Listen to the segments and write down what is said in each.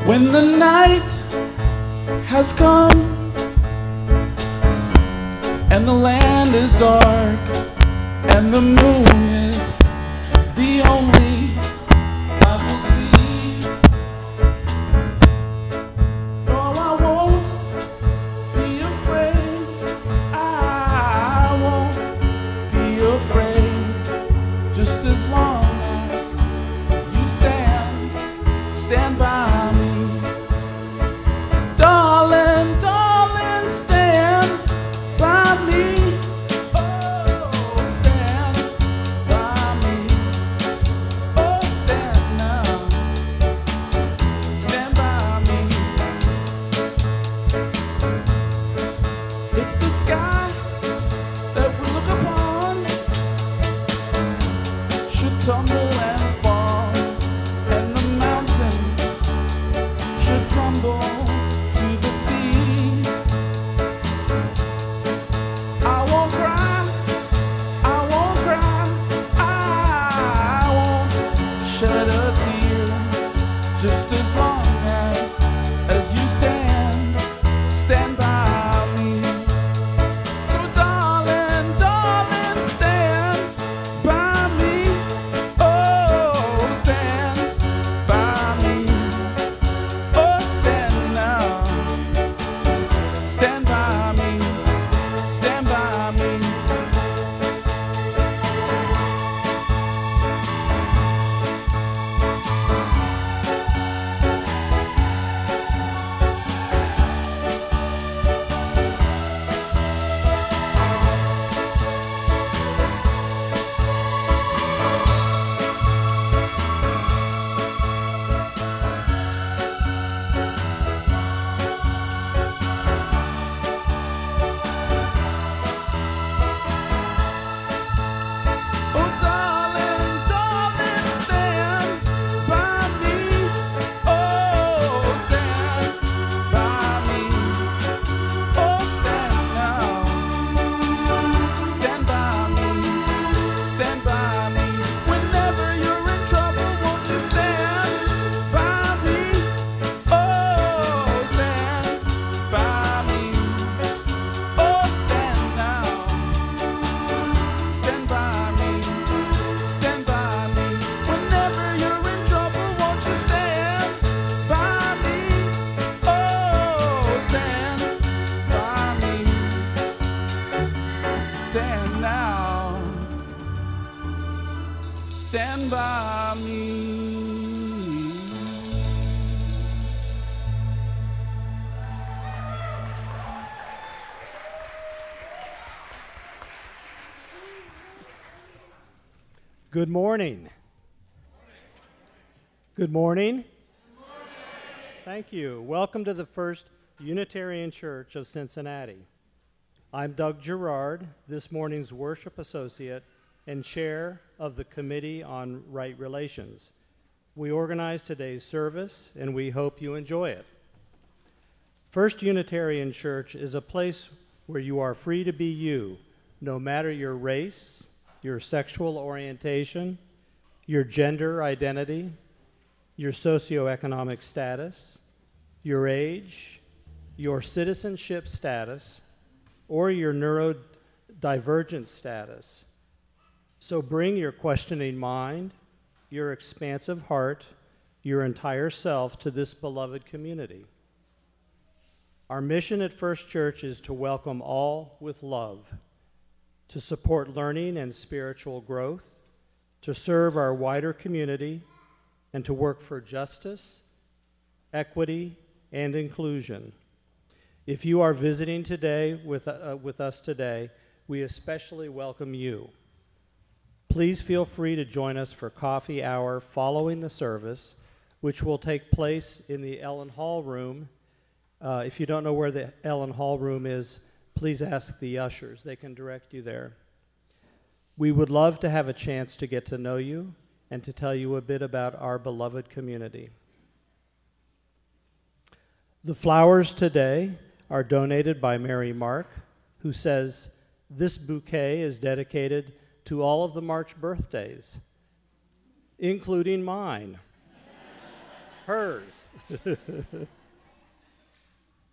When the night has come and the land is dark and the moon is the only I will see. No, I won't be afraid. I won't be afraid. Just as long as you stand by me. Darling, darling, stand by me. Oh, stand by me. Oh, stand now. Stand by me. If the sky that we look upon should tumble and fall, and the mountains should crumble to the sea, I won't cry, I won't cry, I won't shed a tear, just as long as you stand by me. So darling, darling, stand by me. Oh, stand by me. Oh, stand now. Stand by me. Stand by me. Oh, darling, darling, stand by me. Oh, stand by me. Oh, stand now. Stand by me. Stand by me. Whenever you're in trouble, won't you stand by me? Oh, stand by me. Oh, stand now. Stand by me. Stand by me. Whenever you're in trouble, won't you stand by me? Oh, stand by me. Stand now. Stand by me. Good morning. Good morning. Thank you. Welcome to the First Unitarian Church of Cincinnati. I'm Doug Gerard, this morning's worship associate and chair of the Committee on Right Relations. We organize today's service, and we hope you enjoy it. First Unitarian Church is a place where you are free to be you, no matter your race, your sexual orientation, your gender identity, your socioeconomic status, your age, your citizenship status, or your neurodivergent status. So bring your questioning mind, your expansive heart, your entire self to this beloved community. Our mission at First Church is to welcome all with love, to support learning and spiritual growth, to serve our wider community, and to work for justice, equity, and inclusion. If you are visiting today with us today, we especially welcome you. Please feel free to join us for coffee hour following the service, which will take place in the Ellen Hall room. If you don't know where the Ellen Hall room is, please ask the ushers. They can direct you there. We would love to have a chance to get to know you and to tell you a bit about our beloved community. The flowers today are donated by Mary Mark, who says, "This bouquet is dedicated to all of the March birthdays, including mine." Hers.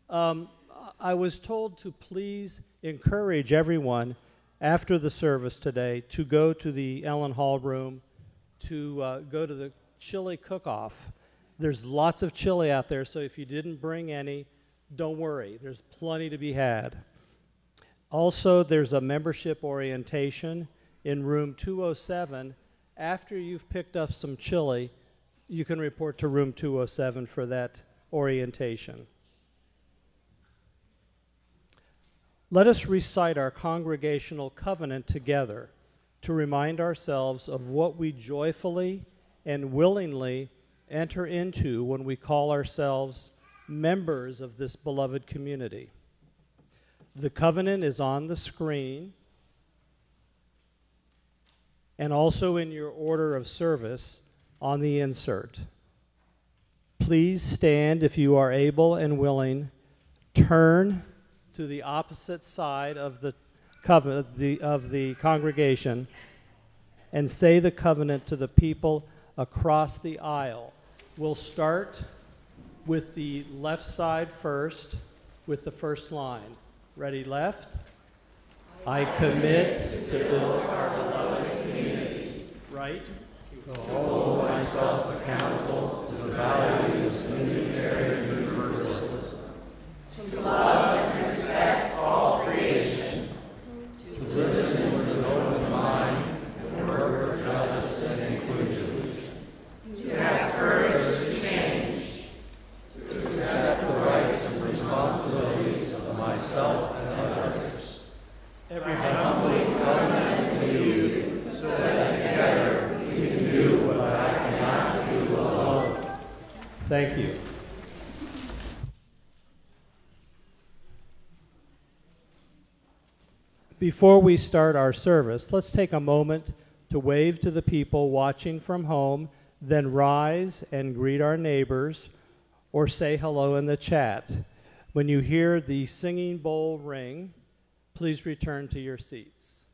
I was told to please encourage everyone after the service today to go to the Ellen Hall room to go to the chili cook-off. There's lots of chili out there, so if you didn't bring any, don't worry. There's plenty to be had. Also, there's a membership orientation in room 207. After you've picked up some chili, you can report to room 207 for that orientation. Let us recite our congregational covenant together to remind ourselves of what we joyfully and willingly enter into when we call ourselves members of this beloved community. The covenant is on the screen and also in your order of service on the insert. Please stand if you are able and willing. Turn to the opposite side of the covenant of the congregation and say the covenant to the people across the aisle. We'll start with the left side first with the first line. Ready, left? I commit to build our beloved community. Right? To hold myself accountable to the values of unitary universalism. To love and respect all creation. To listen with an open mind and work for justice and inclusion. To have courage to change. To accept the rights and responsibilities of myself and others. Everybody humbly covenant with you so that together we can do what I cannot do alone. Thank you. Before we start our service, let's take a moment to wave to the people watching from home, then rise and greet our neighbors or say hello in the chat. When you hear the singing bowl ring, please return to your seats.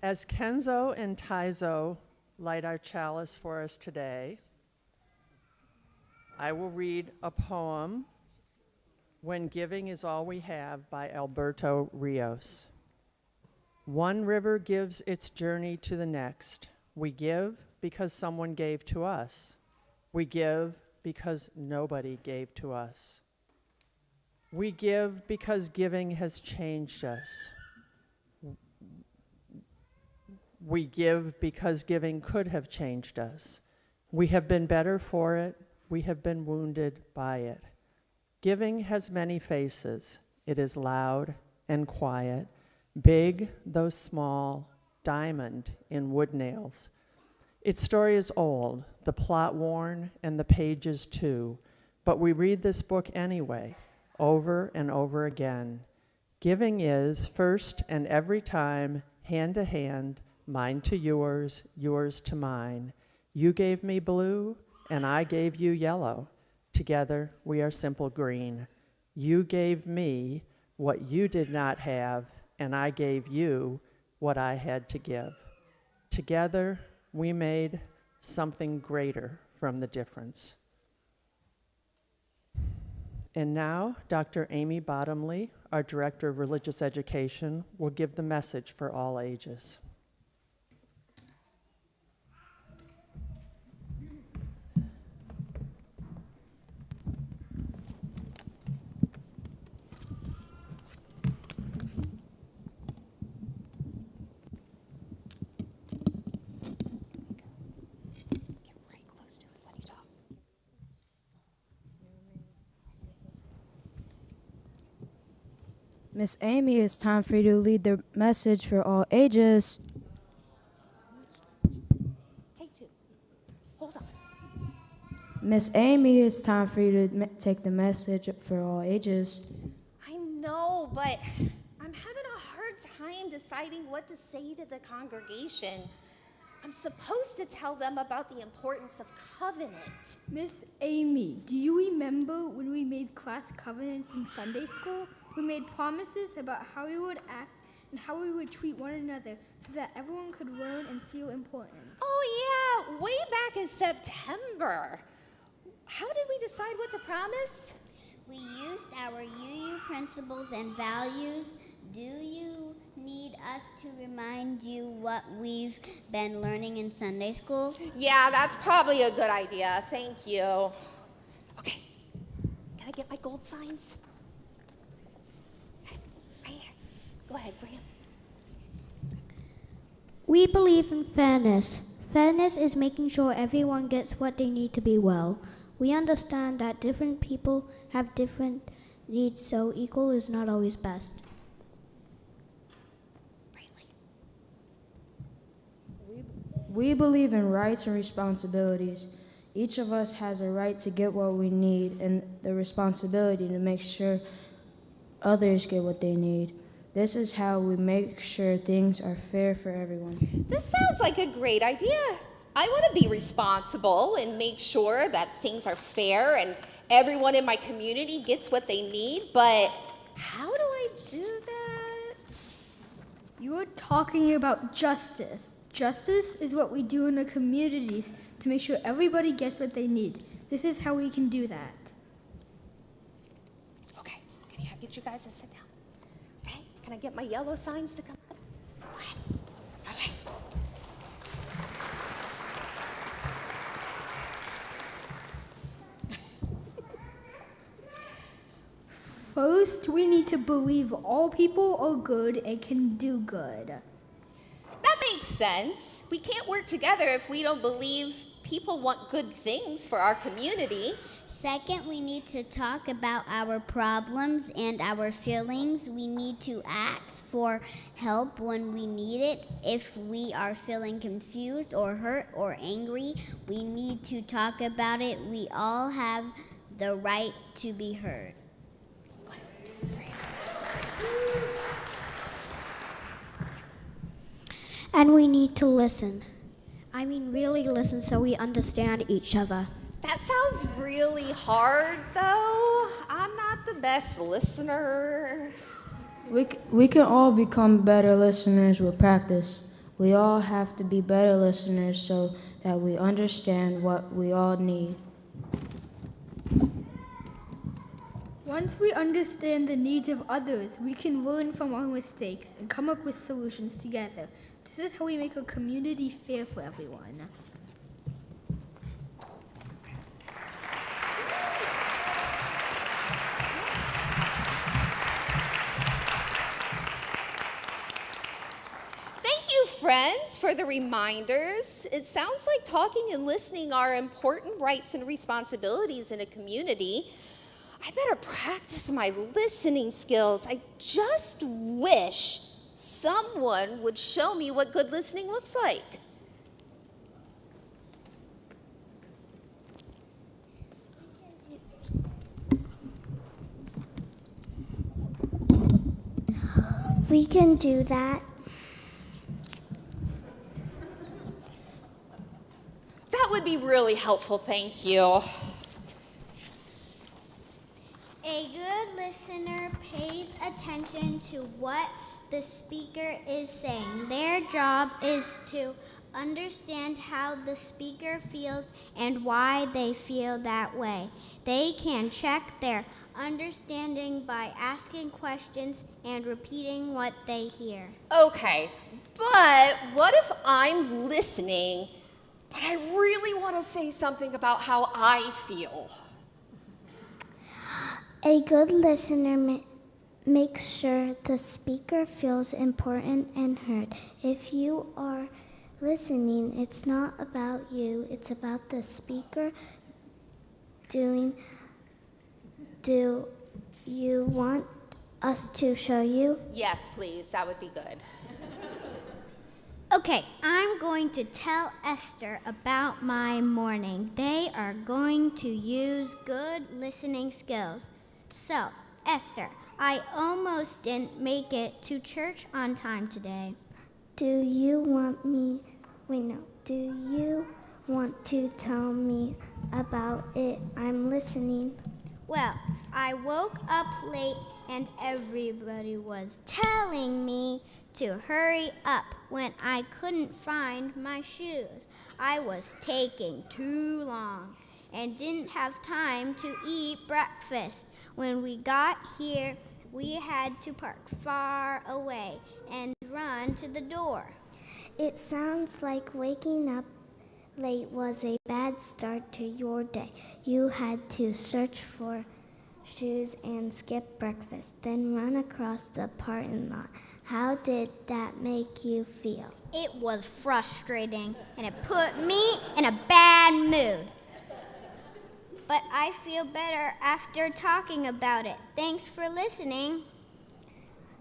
As Kenzo and Taizo light our chalice for us today, I will read a poem, When Giving is All We Have, by Alberto Rios. One river gives its journey to the next. We give because someone gave to us. We give because nobody gave to us. We give because giving has changed us. We give because giving could have changed us. We have been better for it. We have been wounded by it. Giving has many faces. It is loud and quiet, big though small, diamond in wood nails. Its story is old, the plot worn, and the pages too, but we read this book anyway, over and over again. Giving is, first and every time, hand to hand, mine to yours, yours to mine. You gave me blue, and I gave you yellow. Together, we are simple green. You gave me what you did not have, and I gave you what I had to give. Together, we made something greater from the difference. And now, Dr. Amy Bottomley, our Director of Religious Education, will give the message for all ages. Miss Amy, it's time for you to lead the message for all ages. Take two. Hold on. Miss Amy, it's time for you to take the message for all ages. I know, but I'm having a hard time deciding what to say to the congregation. I'm supposed to tell them about the importance of covenant. Miss Amy, do you remember when we made class covenants in Sunday school? We made promises about how we would act and how we would treat one another so that everyone could learn and feel important. Oh yeah, way back in September. How did we decide what to promise? We used our UU principles and values. Do you need us to remind you what we've been learning in Sunday school? Yeah, that's probably a good idea. Thank you. Okay, can I get my gold signs? Right here. Go ahead, Graham. We believe in fairness. Fairness is making sure everyone gets what they need to be well. We understand that different people have different needs, so equal is not always best. We believe in rights and responsibilities. Each of us has a right to get what we need and the responsibility to make sure others get what they need. This is how we make sure things are fair for everyone. This sounds like a great idea. I want to be responsible and make sure that things are fair and everyone in my community gets what they need, but how do I do that? You're talking about justice. Justice is what we do in the communities to make sure everybody gets what they need. This is how we can do that. Okay, can I get you guys to sit down? Okay, can I get my yellow signs to come up? Go ahead. All right. First, we need to believe all people are good and can do good. That makes sense. We can't work together if we don't believe people want good things for our community. Second, we need to talk about our problems and our feelings. We need to ask for help when we need it. If we are feeling confused or hurt or angry, we need to talk about it. We all have the right to be heard. And we need to listen. I mean, really listen so we understand each other. That sounds really hard, though. I'm not the best listener. We can all become better listeners with practice. We all have to be better listeners so that we understand what we all need. Once we understand the needs of others, we can learn from our mistakes and come up with solutions together. This is how we make a community fair for everyone. Friends, for the reminders. It sounds like talking and listening are important rights and responsibilities in a community. I better practice my listening skills. I just wish someone would show me what good listening looks like. We can do that. That would be really helpful, thank you. A good listener pays attention to what the speaker is saying. Their job is to understand how the speaker feels and why they feel that way. They can check their understanding by asking questions and repeating what they hear. Okay, but what if I'm listening, but I really want to say something about how I feel? A good listener makes sure the speaker feels important and heard. If you are listening, it's not about you, it's about the speaker. Do you want us to show you? Yes, please, that would be good. Okay, I'm going to tell Esther about my morning. They are going to use good listening skills. So, Esther, I almost didn't make it to church on time today. Do you want to tell me about it? I'm listening. Well, I woke up late and everybody was telling me to hurry up when I couldn't find my shoes. I was taking too long and didn't have time to eat breakfast. When we got here, we had to park far away and run to the door. It sounds like waking up late was a bad start to your day. You had to search for shoes and skip breakfast, then run across the parking lot. How did that make you feel? It was frustrating, and it put me in a bad mood. But I feel better after talking about it. Thanks for listening.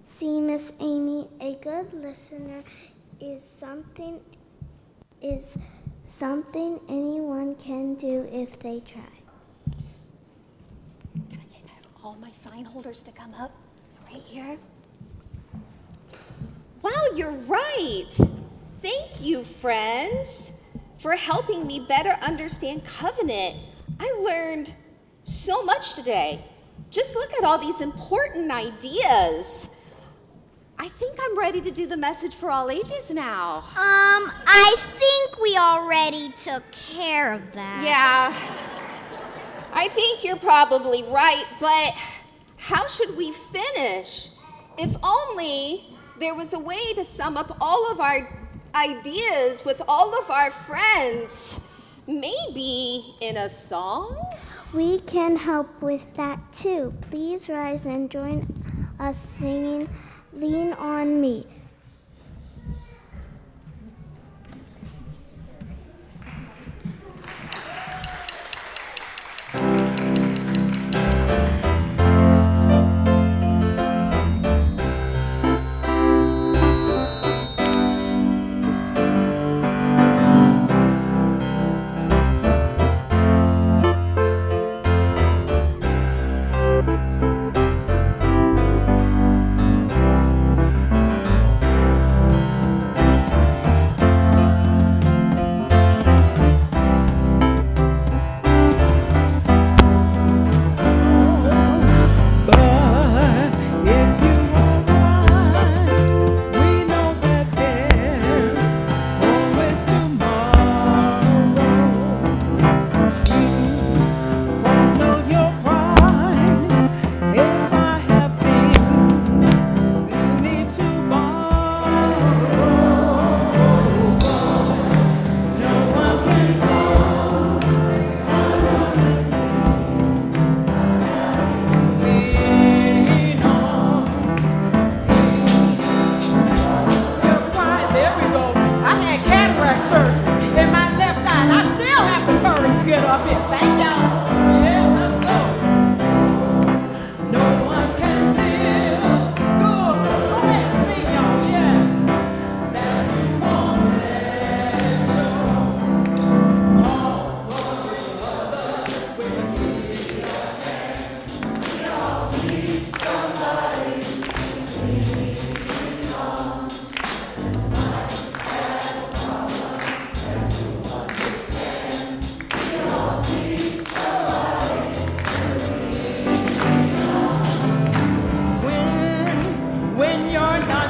See, Miss Amy, a good listener is something anyone can do if they try. Can I get all my sign holders to come up right here? Wow, you're right. Thank you, friends, for helping me better understand covenant. I learned so much today. Just look at all these important ideas. I think I'm ready to do the message for all ages now. I think we already took care of that. Yeah, I think you're probably right, but how should we finish? If only there was a way to sum up all of our ideas with all of our friends. Maybe in a song? We can help with that too. Please rise and join us singing Lean on Me.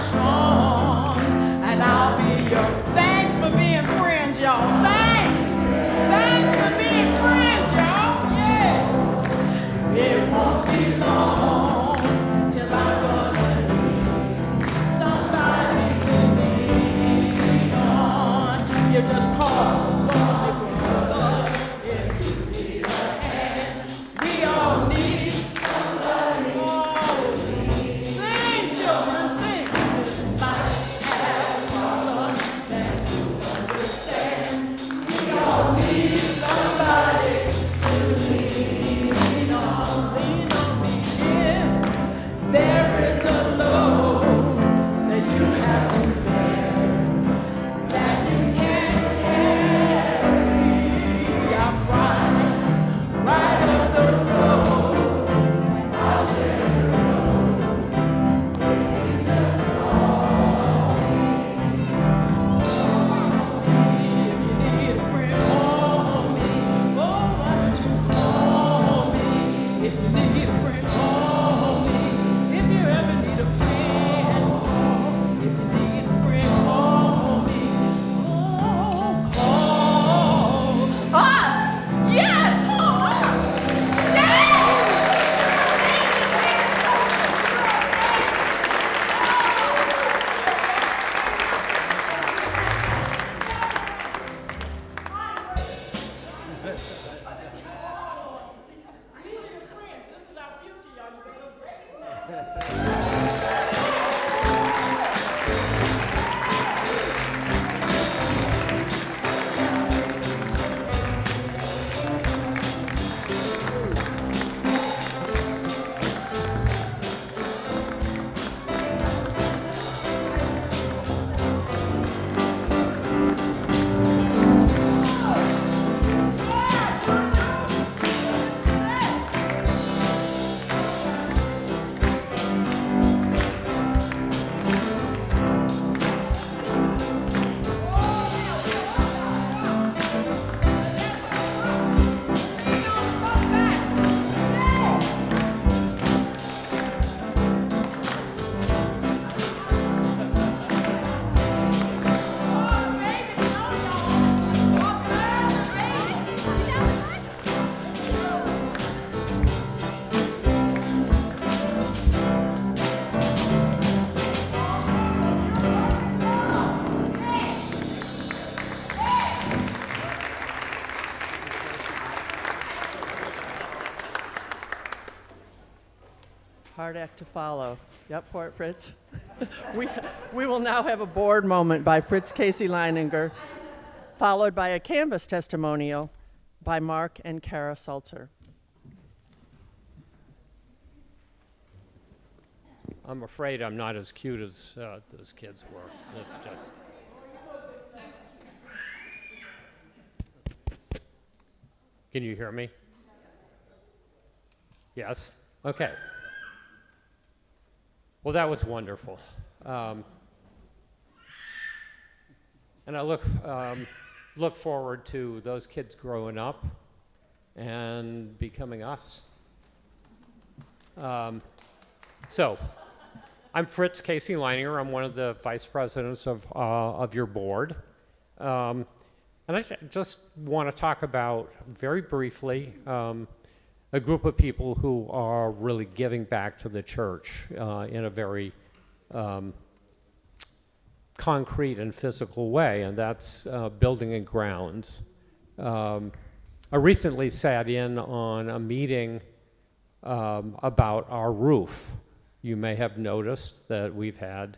strong, and I'll be your. Thanks for being friends, y'all. Thanks. Thanks for being friends, y'all. Yes. It won't be long till I'm gonna need somebody to lean on. You just call. Hard act to follow. You up for it, Fritz? we will now have a board moment by Fritz Casey Leininger, followed by a Canvas testimonial by Mark and Kara Seltzer. I'm afraid I'm not as cute as those kids were. It's just... Can you hear me? Yes? Okay. Well, that was wonderful. And I look forward to those kids growing up and becoming us. So, I'm Fritz Casey Leininger. I'm one of the vice presidents of your board. And I just want to talk about, very briefly, a group of people who are really giving back to the church in a very concrete and physical way, and that's building and grounds. I recently sat in on a meeting about our roof. You may have noticed that we've had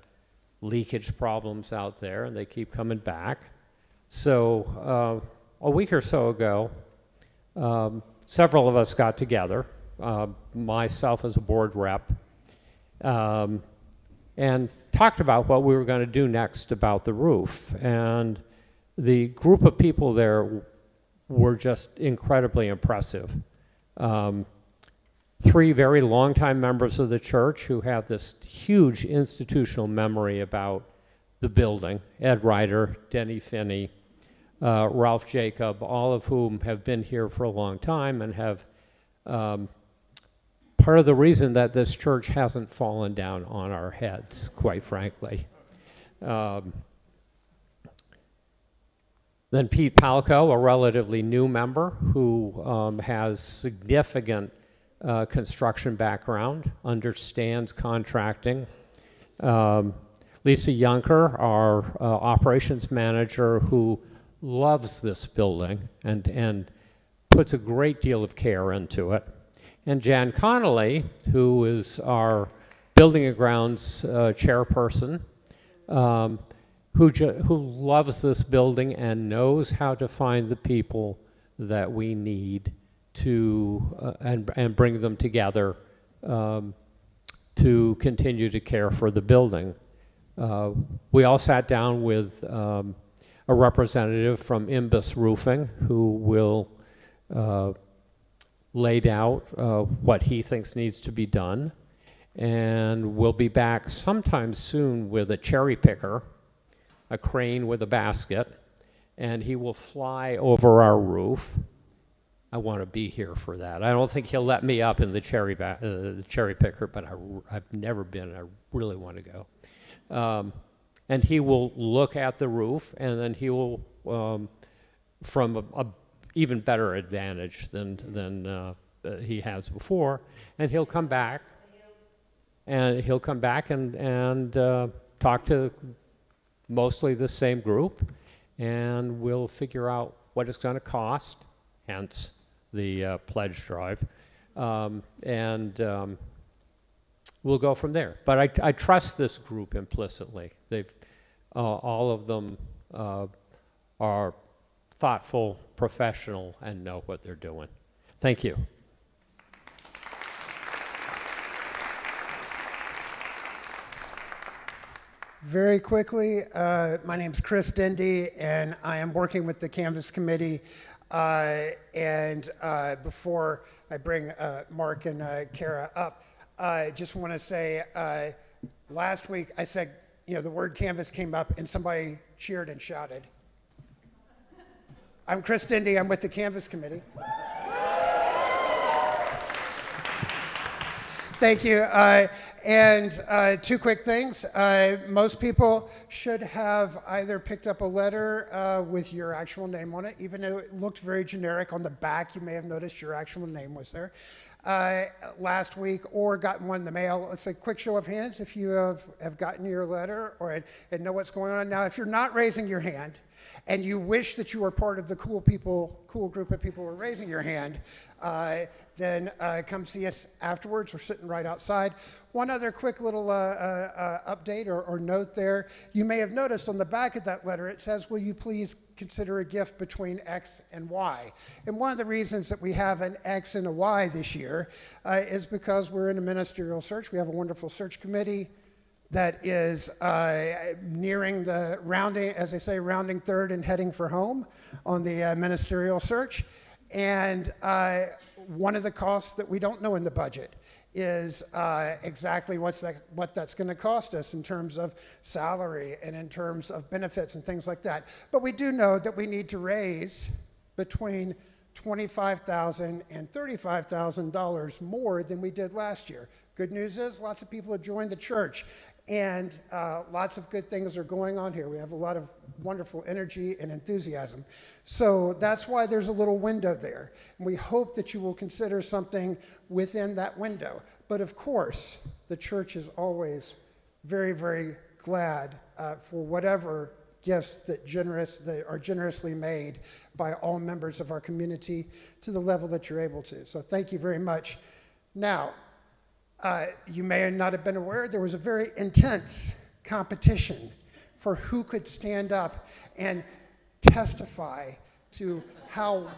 leakage problems out there, and they keep coming back. So a week or so ago, several of us got together, myself as a board rep, and talked about what we were going to do next about the roof. And the group of people there were just incredibly impressive. 3 very longtime members of the church who have this huge institutional memory about the building, Ed Ryder, Denny Finney, Ralph Jacob, all of whom have been here for a long time and have part of the reason that this church hasn't fallen down on our heads, quite frankly. Then Pete Palco, a relatively new member who has significant construction background, understands contracting. Lisa Yunker, our operations manager, who loves this building and puts a great deal of care into it. And Jan Connolly, who is our Building and Grounds chairperson, who loves this building and knows how to find the people that we need to and bring them together to continue to care for the building. We all sat down with a representative from Imbus Roofing who will laid out what he thinks needs to be done, and we'll be back sometime soon with a cherry picker, a crane with a basket, and he will fly over our roof. I want to be here for that. I don't think he'll let me up in the cherry picker, but I've never been. I really want to go. And he will look at the roof, and then he will, from a even better advantage than he has before, and he'll come back, and talk to mostly the same group, and we'll figure out what it's going to cost, hence the pledge drive, and we'll go from there. But I trust this group implicitly. They've all of them are thoughtful, professional, and know what they're doing. Thank you. Very quickly, my name's Chris Dindy, and I am working with the Canvas Committee. Before I bring Mark and Kara up, I just want to say, last week I said, the word Canvas came up, and somebody cheered and shouted. I'm Chris Dindy. I'm with the Canvas Committee. Thank you. Two quick things. Most people should have either picked up a letter with your actual name on it, even though it looked very generic on the back. You may have noticed your actual name was there last week, or gotten one in the mail. It's a quick show of hands if you have gotten your letter and know what's going on. Now, if you're not raising your hand, and you wish that you were part of the cool group of people who are raising your hand, then come see us afterwards. We're sitting right outside. One other quick little update or note there. You may have noticed on the back of that letter, it says, will you please consider a gift between X and Y? And one of the reasons that we have an X and a Y this year is because we're in a ministerial search. We have a wonderful search committee that is nearing the rounding, as they say, rounding third and heading for home on the ministerial search. And one of the costs that we don't know in the budget is exactly what that's going to cost us in terms of salary and in terms of benefits and things like that. But we do know that we need to raise between $25,000 and $35,000 more than we did last year. Good news is lots of people have joined the church. And lots of good things are going on here. We have a lot of wonderful energy and enthusiasm. So that's why there's a little window there. And we hope that you will consider something within that window. But of course, the church is always very, very glad for whatever gifts that are generously made by all members of our community to the level that you're able to. So thank you very much. Now, you may not have been aware, there was a very intense competition for who could stand up and testify to how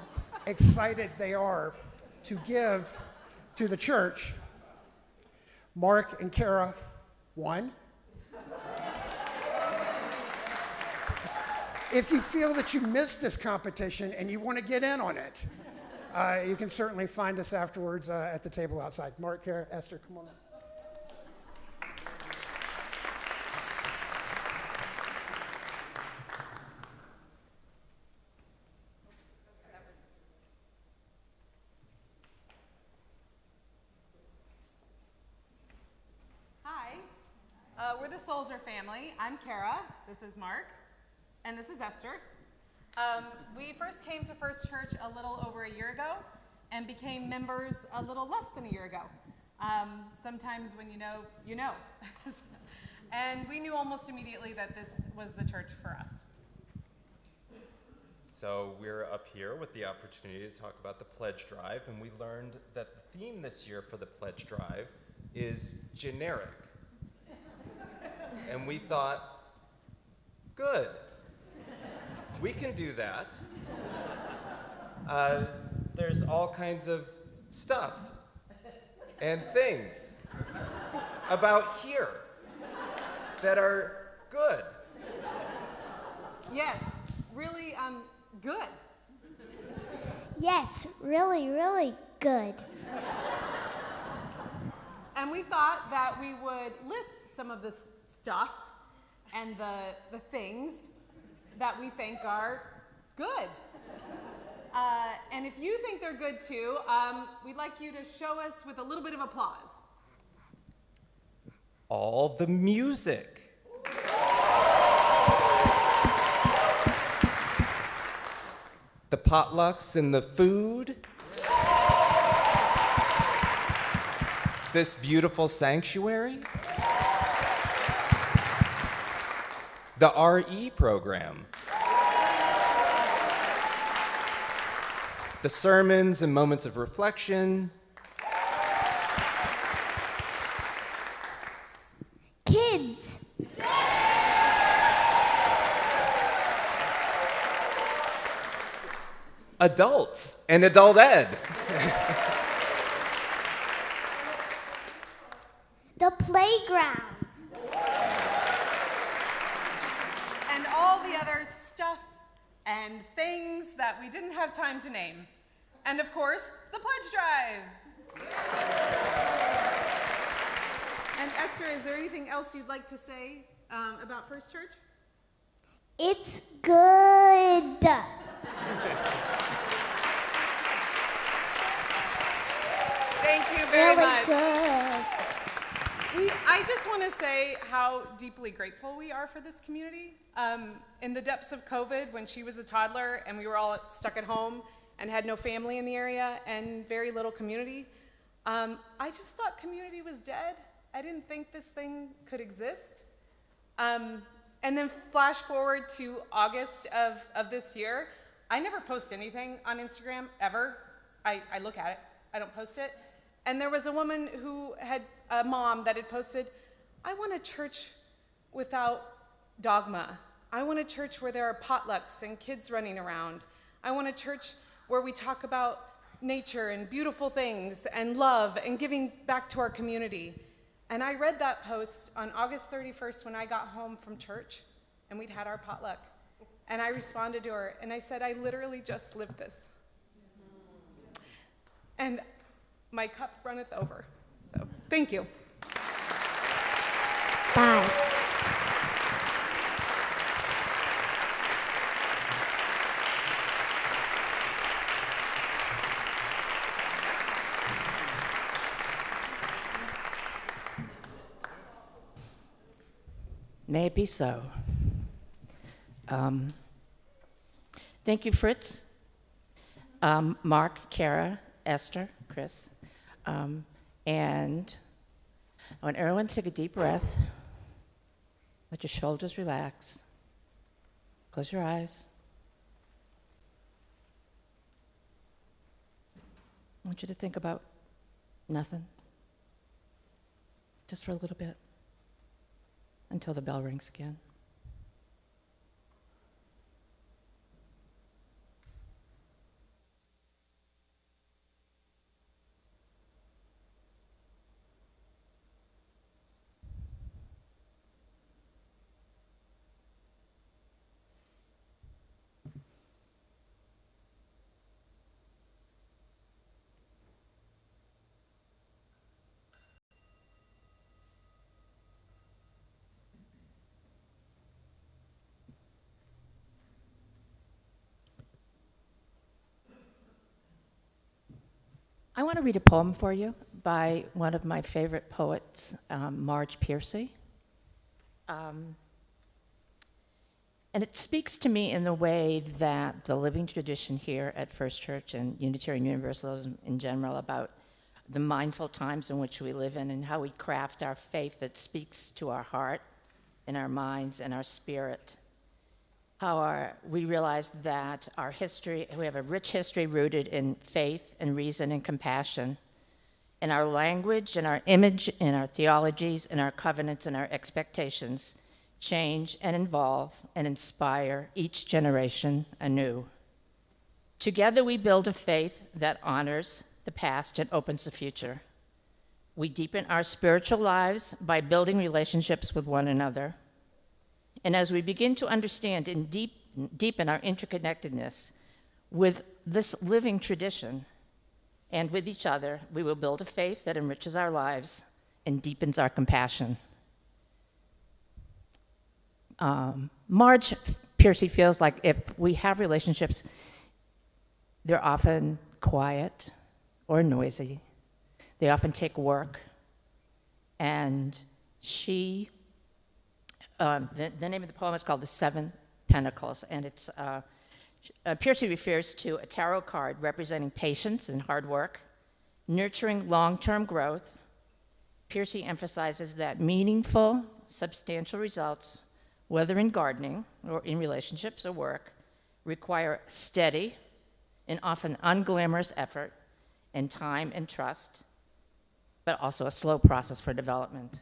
excited they are to give to the church. Mark and Kara won. If you feel that you missed this competition and you want to get in on it, you can certainly find us afterwards at the table outside. Mark, Kara, Esther, come on up. We're the Solzer family. I'm Kara. This is Mark. And this is Esther. We first came to First Church a little over a year ago and became members a little less than a year ago. Sometimes when you know, you know. And we knew almost immediately that this was the church for us. So we're up here with the opportunity to talk about the pledge drive, and we learned that the theme this year for the pledge drive is generic. And we thought, good, we can do that. There's all kinds of stuff and things about here that are good. Yes, really good. Yes, really, really good. And we thought that we would list some of the stuff and the things that we think are good. And if you think they're good too, we'd like you to show us with a little bit of applause. All the music. The potlucks and the food. This beautiful sanctuary. The RE program. The sermons and moments of reflection. Kids. Adults and adult ed. The playground. And all the other stuff and things that we didn't have time to name. And of course, the pledge drive. And Esther, is there anything else you'd like to say about First Church? It's good. Thank you very Really much. good. I just want to say how deeply grateful we are for this community. In the depths of COVID, when she was a toddler and we were all stuck at home and had no family in the area and very little community, I just thought community was dead. I didn't think this thing could exist. And then flash forward to August of this year. I never post anything on Instagram, ever. I look at it. I don't post it. And there was a woman who had a mom that had posted, I want a church without dogma. I want a church where there are potlucks and kids running around. I want a church where we talk about nature and beautiful things and love and giving back to our community. And I read that post on August 31st when I got home from church and we'd had our potluck. And I responded to her and I said, I literally just lived this. And my cup runneth over. So, thank you. Bye. May it be so. Thank you, Fritz, Mark, Kara, Esther, Chris. And I want everyone to take a deep breath. Let your shoulders relax. Close your eyes. I want you to think about nothing. Just for a little bit. Until the bell rings again. I want to read a poem for you by one of my favorite poets, Marge Piercy. And it speaks to me in the way that the living tradition here at First Church and Unitarian Universalism in general about the mindful times in which we live in and how we craft our faith that speaks to our heart and our minds and our spirit. How we realize that our history, we have a rich history rooted in faith and reason and compassion, and our language and our image and our theologies and our covenants and our expectations change and evolve and inspire each generation anew. Together we build a faith that honors the past and opens the future. We deepen our spiritual lives by building relationships with one another. And as we begin to understand and deepen our interconnectedness with this living tradition and with each other, we will build a faith that enriches our lives and deepens our compassion. Marge Piercy feels like if we have relationships, they're often quiet or noisy. They often take work. And she, the name of the poem is called The Seven Pentacles, and it's, Piercy refers to a tarot card representing patience and hard work, nurturing long-term growth. Piercy emphasizes that meaningful, substantial results, whether in gardening or in relationships or work, require steady and often unglamorous effort and time and trust, but also a slow process for development.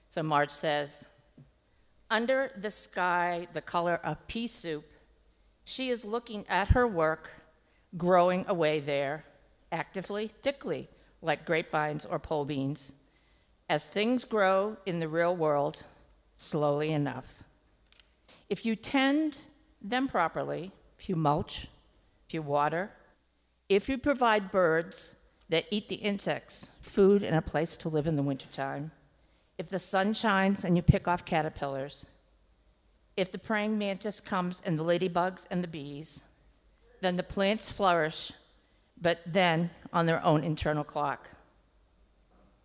So Marge says, under the sky, the color of pea soup, she is looking at her work growing away there, actively, thickly, like grapevines or pole beans, as things grow in the real world, slowly enough. If you tend them properly, if you mulch, if you water, if you provide birds that eat the insects food and a place to live in the wintertime, if the sun shines and you pick off caterpillars, if the praying mantis comes and the ladybugs and the bees, then the plants flourish, but then on their own internal clock.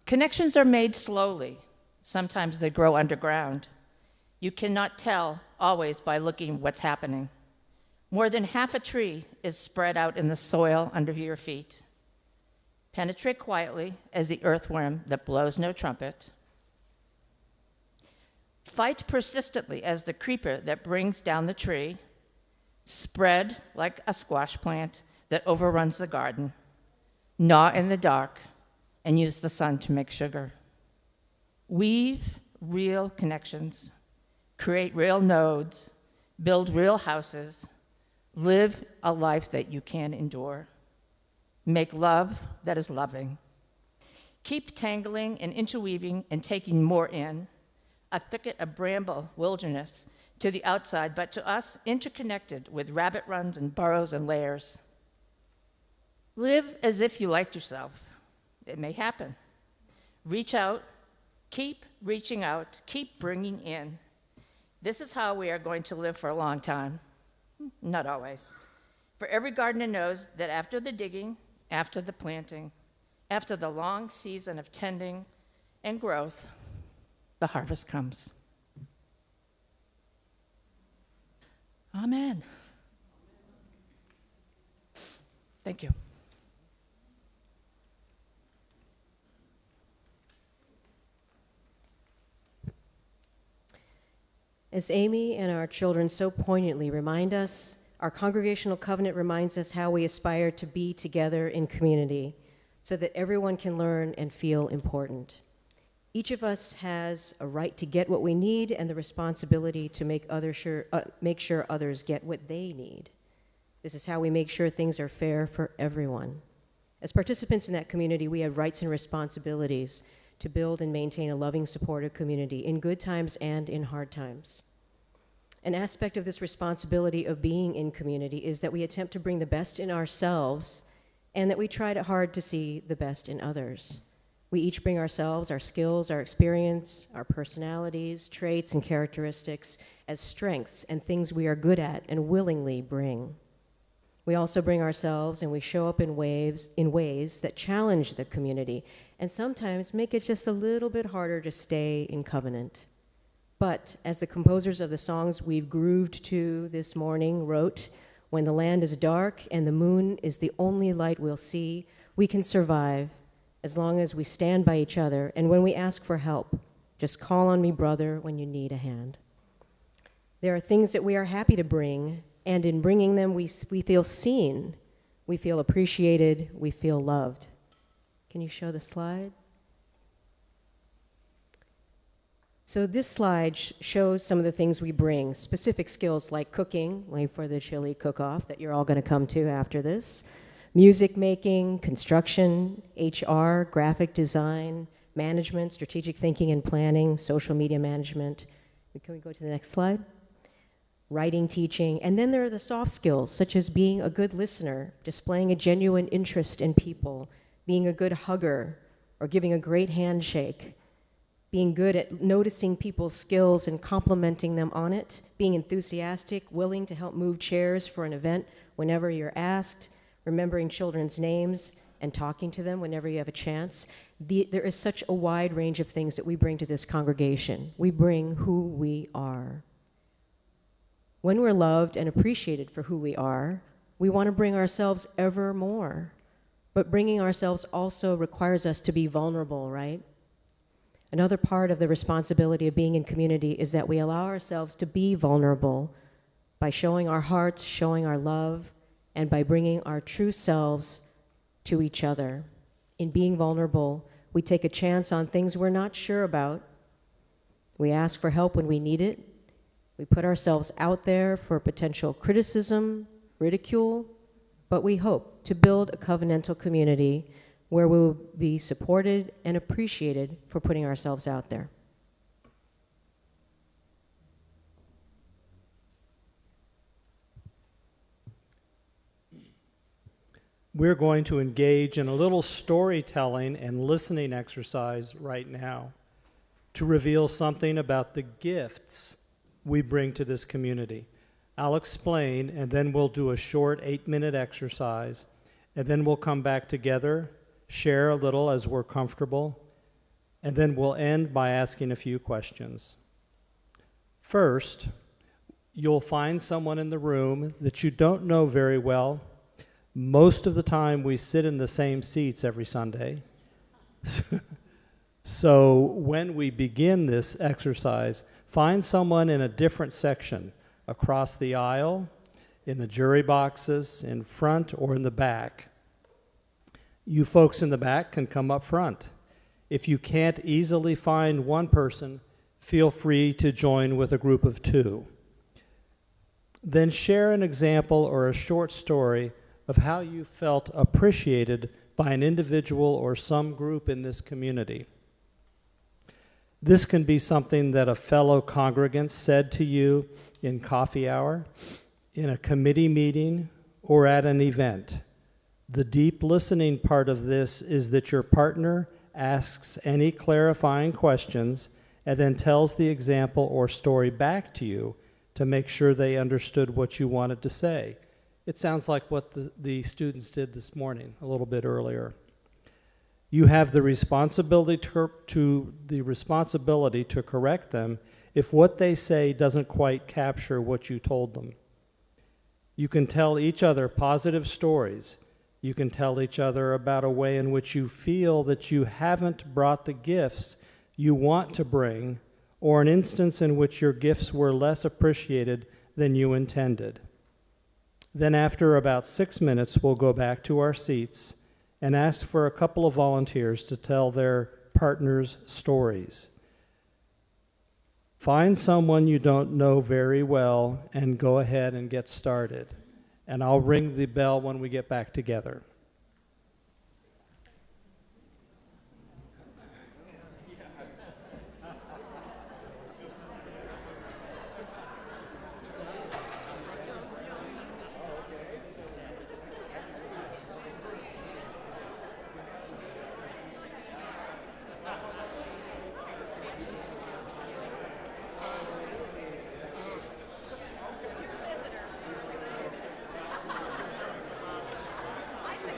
Connections are made slowly. Sometimes they grow underground. You cannot tell always by looking what's happening. More than half a tree is spread out in the soil under your feet. Penetrate quietly as the earthworm that blows no trumpet. Fight persistently as the creeper that brings down the tree. Spread like a squash plant that overruns the garden. Gnaw in the dark and use the sun to make sugar. Weave real connections. Create real nodes. Build real houses. Live a life that you can endure. Make love that is loving. Keep tangling and interweaving and taking more in. A thicket of bramble wilderness to the outside, but to us interconnected with rabbit runs and burrows and lairs. Live as if you liked yourself. It may happen. Reach out. Keep reaching out. Keep bringing in. This is how we are going to live for a long time. Not always. For every gardener knows that after the digging, after the planting, after the long season of tending and growth, the harvest comes. Amen. Thank you. As Amy and our children so poignantly remind us, our congregational covenant reminds us how we aspire to be together in community so that everyone can learn and feel important. Each of us has a right to get what we need and the responsibility to make sure others get what they need. This is how we make sure things are fair for everyone. As participants in that community, we have rights and responsibilities to build and maintain a loving, supportive community in good times and in hard times. An aspect of this responsibility of being in community is that we attempt to bring the best in ourselves and that we try hard to see the best in others. We each bring ourselves, our skills, our experience, our personalities, traits, and characteristics as strengths and things we are good at and willingly bring. We also bring ourselves and we show up in ways that challenge the community and sometimes make it just a little bit harder to stay in covenant. But as the composers of the songs we've grooved to this morning wrote, when the land is dark and the moon is the only light we'll see, we can survive as long as we stand by each other. And when we ask for help, just call on me, brother, when you need a hand. There are things that we are happy to bring, and in bringing them, we feel seen, we feel appreciated, we feel loved. Can you show the slide? So this slide shows some of the things we bring, specific skills like cooking, wait for the chili cook-off that you're all going to come to after this, music making, construction, HR, graphic design, management, strategic thinking and planning, social media management. Can we go to the next slide? Writing, teaching, and then there are the soft skills, such as being a good listener, displaying a genuine interest in people, being a good hugger, or giving a great handshake, being good at noticing people's skills and complimenting them on it, being enthusiastic, willing to help move chairs for an event whenever you're asked, remembering children's names and talking to them whenever you have a chance. There is such a wide range of things that we bring to this congregation. We bring who we are. When we're loved and appreciated for who we are, we want to bring ourselves ever more. But bringing ourselves also requires us to be vulnerable, right? Another part of the responsibility of being in community is that we allow ourselves to be vulnerable by showing our hearts, showing our love, and by bringing our true selves to each other. In being vulnerable, we take a chance on things we're not sure about. We ask for help when we need it. We put ourselves out there for potential criticism, ridicule, but we hope to build a covenantal community where we will be supported and appreciated for putting ourselves out there. We're going to engage in a little storytelling and listening exercise right now to reveal something about the gifts we bring to this community. I'll explain, and then we'll do a short 8-minute exercise, and then we'll come back together, share a little as we're comfortable, and then we'll end by asking a few questions. First, you'll find someone in the room that you don't know very well. Most of the time, we sit in the same seats every Sunday. So when we begin this exercise, find someone in a different section, across the aisle, in the jury boxes, in front, or in the back. You folks in the back can come up front. If you can't easily find one person, feel free to join with a group of 2. Then share an example or a short story of how you felt appreciated by an individual or some group in this community. This can be something that a fellow congregant said to you in coffee hour, in a committee meeting, or at an event. The deep listening part of this is that your partner asks any clarifying questions and then tells the example or story back to you to make sure they understood what you wanted to say. It sounds like what the students did this morning, a little bit earlier. You have the responsibility to correct them if what they say doesn't quite capture what you told them. You can tell each other positive stories. You can tell each other about a way in which you feel that you haven't brought the gifts you want to bring, or an instance in which your gifts were less appreciated than you intended. Then after about 6 minutes, we'll go back to our seats and ask for a couple of volunteers to tell their partners' stories. Find someone you don't know very well and go ahead and get started. And I'll ring the bell when we get back together. I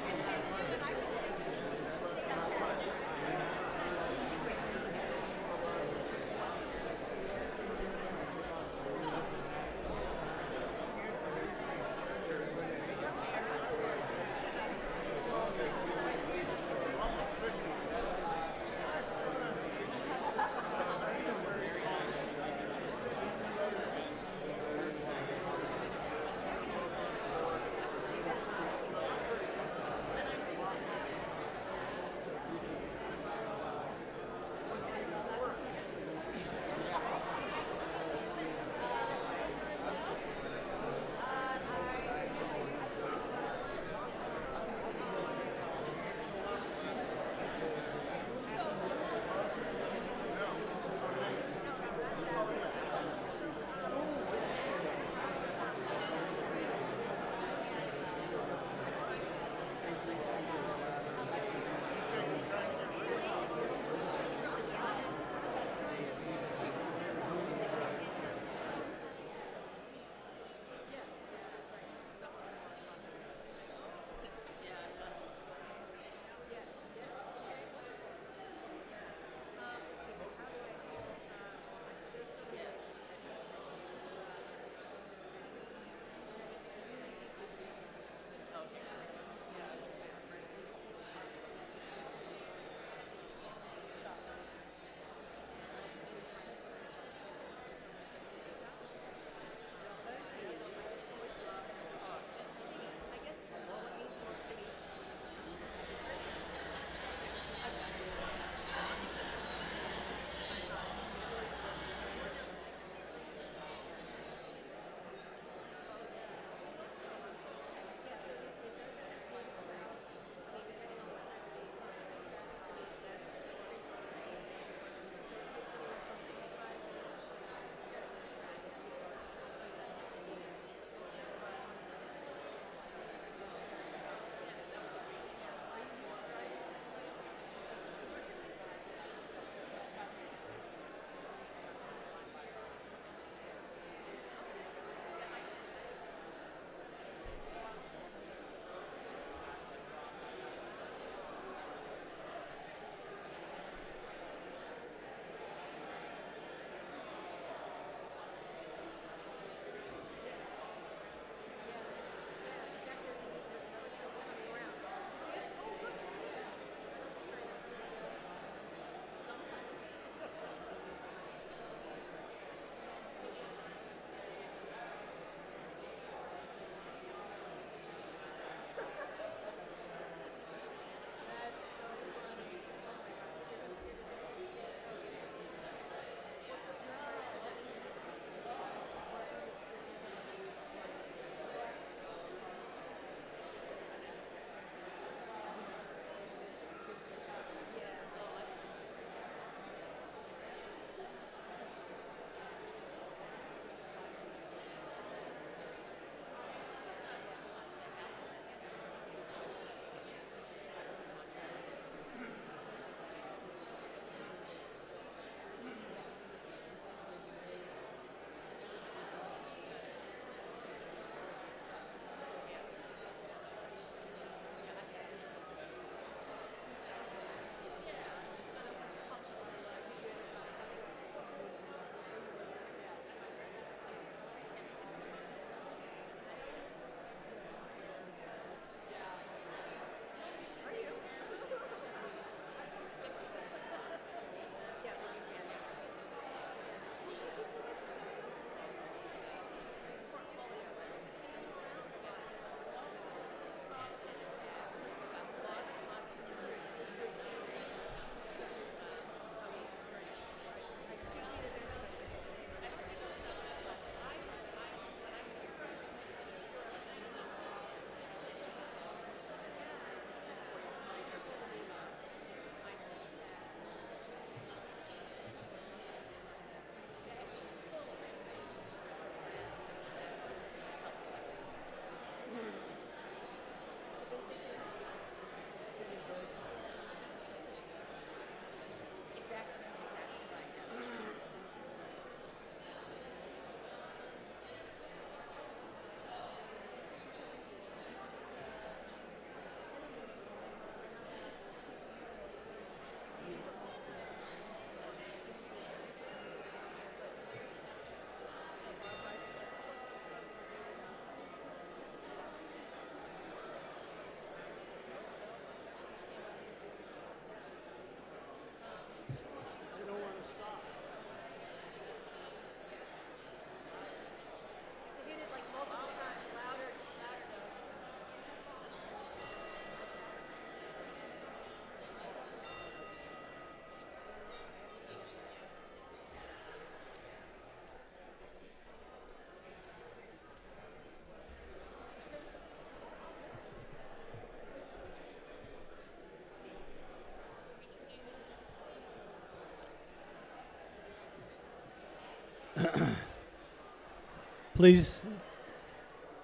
Please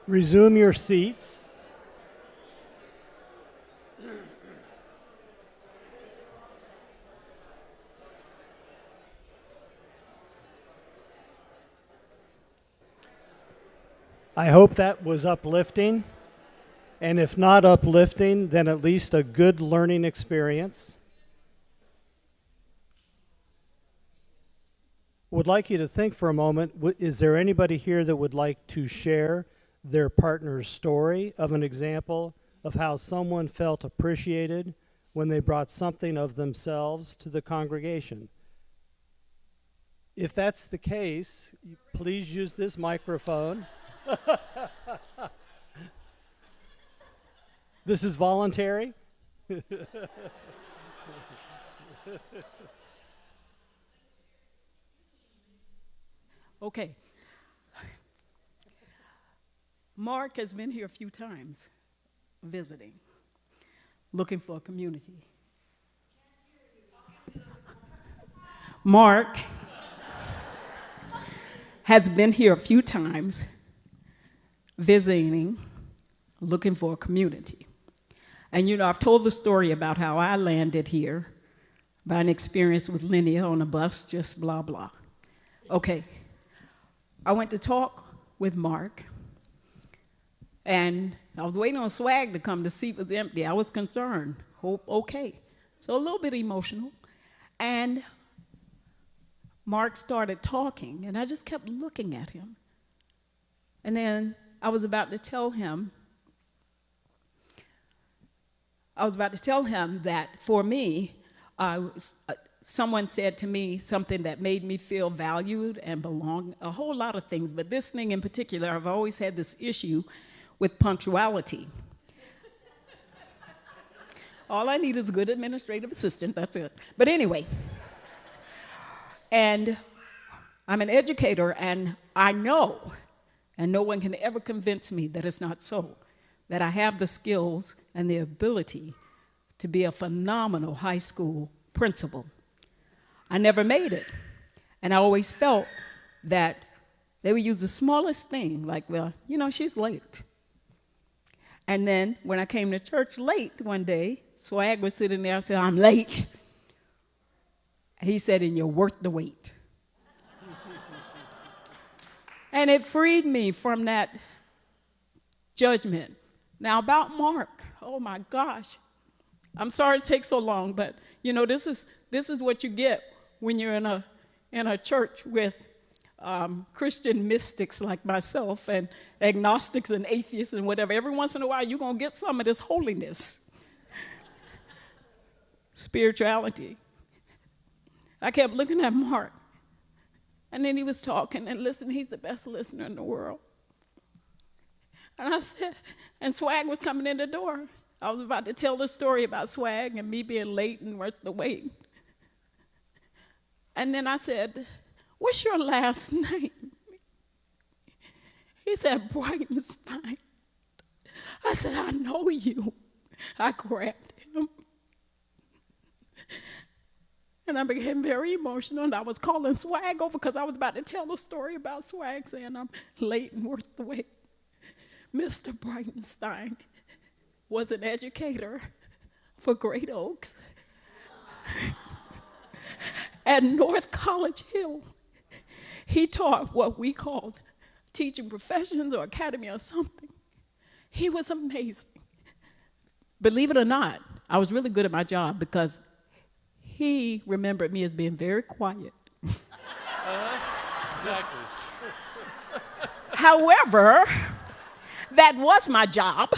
resume your seats. I hope that was uplifting, and if not uplifting, then at least a good learning experience. Would like you to think for a moment, is there anybody here that would like to share their partner's story of an example of how someone felt appreciated when they brought something of themselves to the congregation? If that's the case, please use this microphone. This is voluntary. Okay. Mark has been here a few times visiting, looking for a community. Mark has been here a few times visiting, looking for a community. And you know, I've told the story about how I landed here by an experience with Linnea on a bus, just blah, blah. Okay, I went to talk with Mark, and I was waiting on Swag to come. The seat was empty. I was concerned. Hope, okay. So a little bit emotional. And Mark started talking, and I just kept looking at him. And then I was about to tell him that for me, someone said to me something that made me feel valued and belong, a whole lot of things, but this thing in particular, I've always had this issue with punctuality. All I need is a good administrative assistant, that's it. But anyway, and I'm an educator, and I know, and no one can ever convince me that it's not so, that I have the skills and the ability to be a phenomenal high school principal. I never made it, and I always felt that they would use the smallest thing, like, well, you know, she's late. And then when I came to church late one day, Swag was sitting there, I said, I'm late. He said, and you're worth the wait. And it freed me from that judgment. Now about Mark, oh my gosh. I'm sorry it takes so long, but you know, this is what you get when you're in a church with Christian mystics like myself and agnostics and atheists and whatever. Every once in a while, you're going to get some of this holiness, spirituality. I kept looking at Mark, and then he was talking, and listen, he's the best listener in the world. And I said, and Swag was coming in the door. I was about to tell the story about Swag and me being late and worth the wait. And then I said, what's your last name? He said, Brightenstein. I said, I know you. I grabbed him. And I became very emotional, and I was calling Swag over because I was about to tell the story about Swag saying I'm late and worth the wait. Mr. Brightenstein was an educator for Great Oaks at North College Hill. He taught what we called teaching professions or academy or something. He was amazing. Believe it or not, I was really good at my job because he remembered me as being very quiet. Exactly. However, that was my job,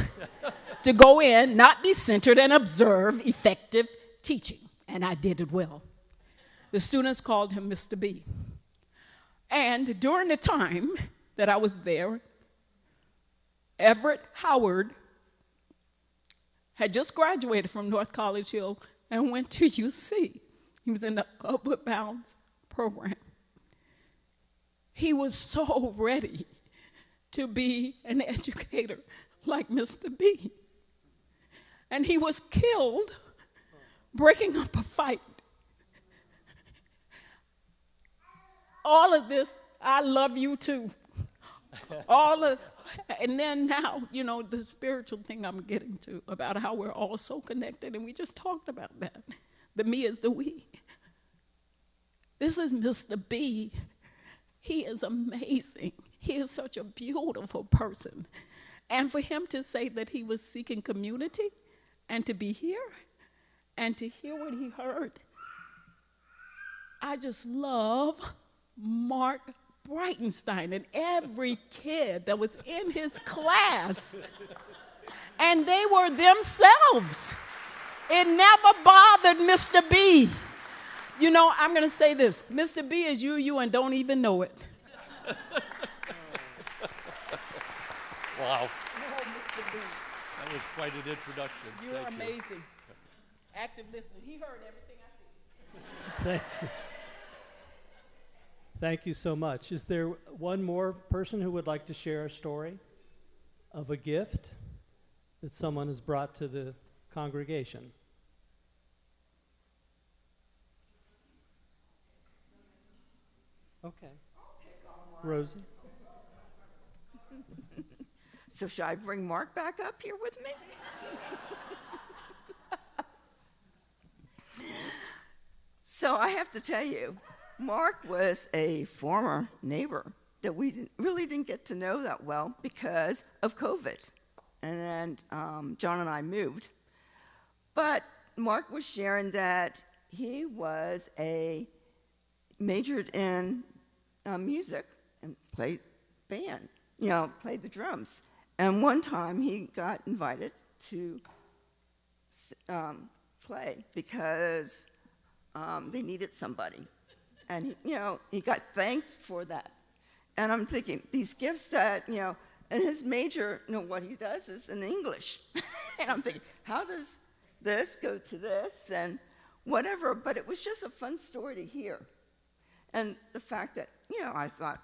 to go in, not be centered, and observe effective teaching. And I did it well. The students called him Mr. B. And during the time that I was there, Everett Howard had just graduated from North College Hill and went to UC. He was in the Upward Bounds program. He was so ready to be an educator like Mr. B. And he was killed breaking up a fight. All of this I love you too. And then now, the spiritual thing I'm getting to about how we're all so connected, and we just talked about that. The me is the we. This is Mr. B. He is amazing. He is such a beautiful person. And for him to say that he was seeking community and to be here and to hear what he heard, I just love Mark Breitenstein and every kid that was in his class. And they were themselves. It never bothered Mr. B. I'm going to say this. Mr. B is you, and don't even know it. Wow. That was quite an introduction. You're Thank amazing. You. Active listener. He heard everything I said. Thank you so much. Is there one more person who would like to share a story of a gift that someone has brought to the congregation? Okay. Rosie? So should I bring Mark back up here with me? So I have to tell you, Mark was a former neighbor that we really didn't get to know that well because of COVID. And then John and I moved. But Mark was sharing that he majored in music and played band, played the drums. And one time he got invited to play because they needed somebody. And he got thanked for that. And I'm thinking, these gifts that, and his major, what he does is in English. And I'm thinking, how does this go to this and whatever? But it was just a fun story to hear. And the fact that, I thought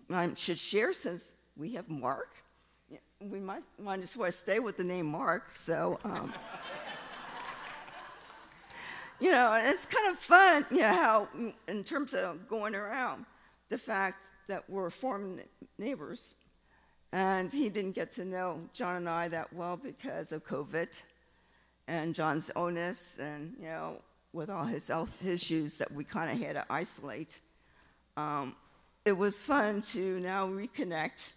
I should share since we have Mark. We might as well stay with the name Mark. So, and it's kind of fun, how in terms of going around, the fact that we're former neighbors. And he didn't get to know John and I that well because of COVID and John's illness and, with all his health issues that we kind of had to isolate. It was fun to now reconnect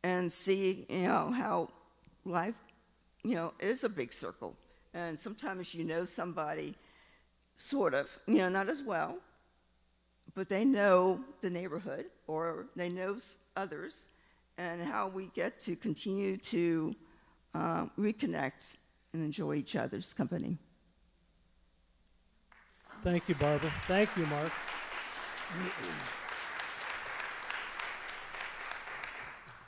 and see, how life, is a big circle. And sometimes somebody sort of, not as well, but they know the neighborhood or they know others, and how we get to continue to reconnect and enjoy each other's company. Thank you, Barbara. Thank you, Mark.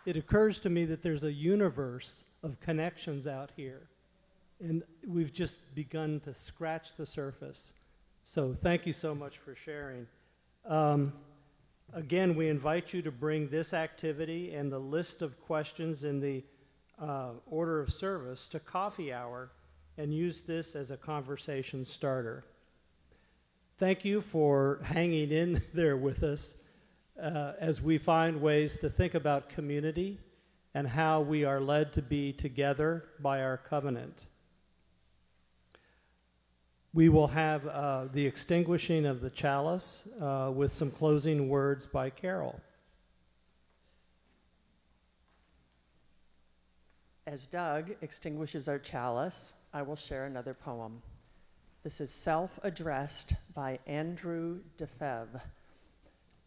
It occurs to me that there's a universe of connections out here, and we've just begun to scratch the surface. So thank you so much for sharing. Again, we invite you to bring this activity and the list of questions in the order of service to coffee hour and use this as a conversation starter. Thank you for hanging in there with us as we find ways to think about community and how we are led to be together by our covenant. We will have the extinguishing of the chalice with some closing words by Carol. As Doug extinguishes our chalice, I will share another poem. This is Self-Addressed by Andrew DeFev.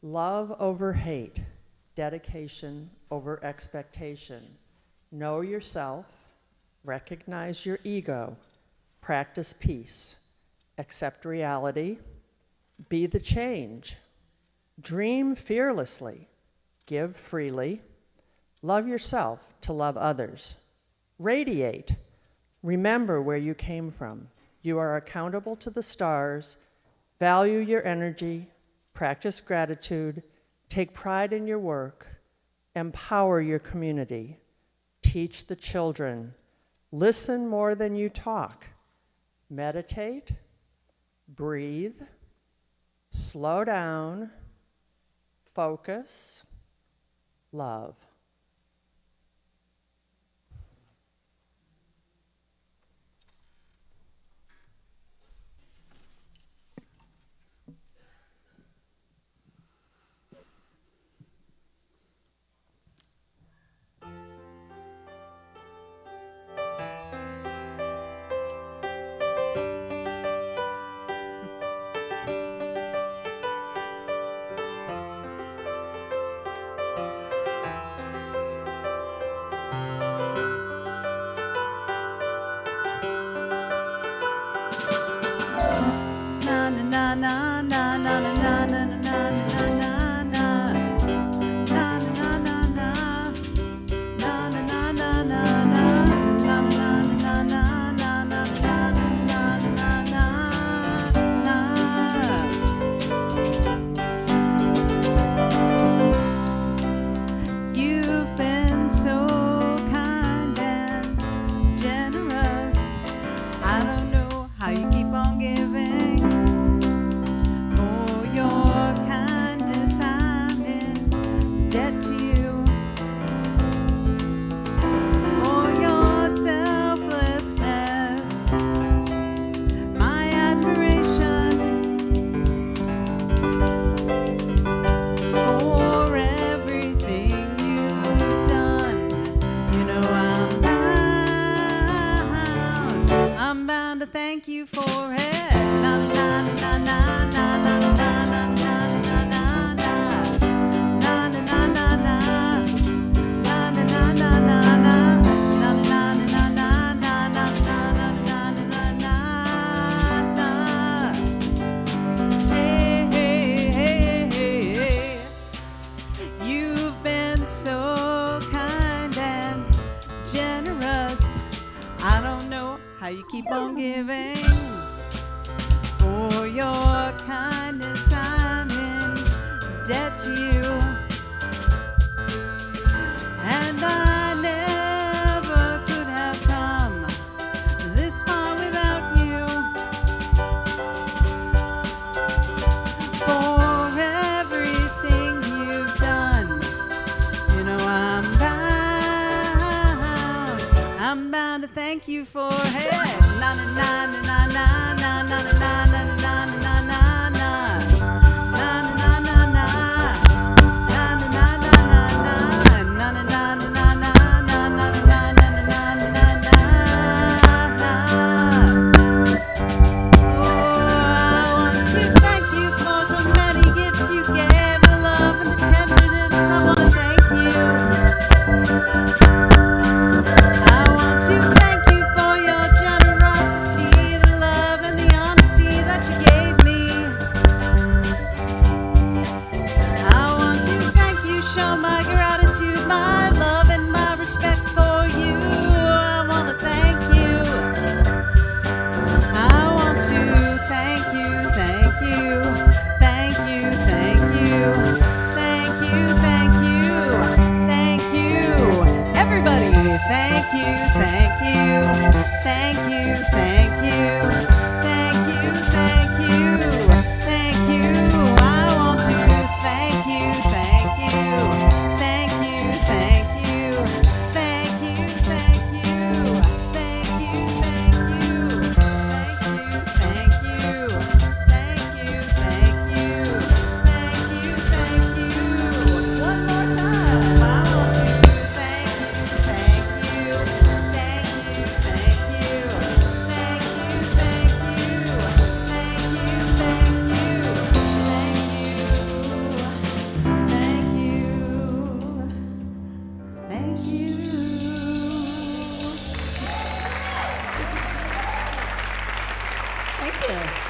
Love over hate, dedication over expectation. Know yourself, recognize your ego, practice peace, accept reality, be the change, dream fearlessly, give freely, love yourself to love others, radiate, remember where you came from. You are accountable to the stars, value your energy, practice gratitude, take pride in your work, empower your community, teach the children, listen more than you talk, meditate, breathe, slow down, focus, love. You've been so kind and generous. I don't know how you keep on giving. For your kindness, I'm in debt to you. For your selflessness, my admiration. For everything you've done, you know I'm bound to thank you for it. Na na na na na na na na na na na na na. Na na na na na. Na na na na na na. Na na na na na na na na na na. Hey, hey, hey, hey. You've been so kind and generous. I don't know how you keep on giving. For your kindness, I'm in debt to you. And I never could have come this far without you. For everything you've done, you know I'm bound to thank you for it. Na na na na na na na na na na na na na na. Na na na na na. Na na na na na na. Na na na na na na na na na na na na na. Oh, I want to thank you for so many gifts you gave, the love and the tenderness. I want to thank you. I want to thank you for your generosity, the love and the honesty that you gave me. I want to thank you, show my gratitude, my love and my respect for you. I want to thank you. I want to thank you, thank you, thank you, thank you, thank you, thank you, thank you. Everybody, thank you, thank you, thank you, thank you, thank you, thank you, thank you. I want to thank you, thank you, thank you, thank you, thank you, thank you, thank you, thank you, thank you, thank you, thank you, thank you, thank you. One more time. I want to thank you, thank you, thank you, thank you, thank you, thank you, thank you, thank you, thank you. Thank you.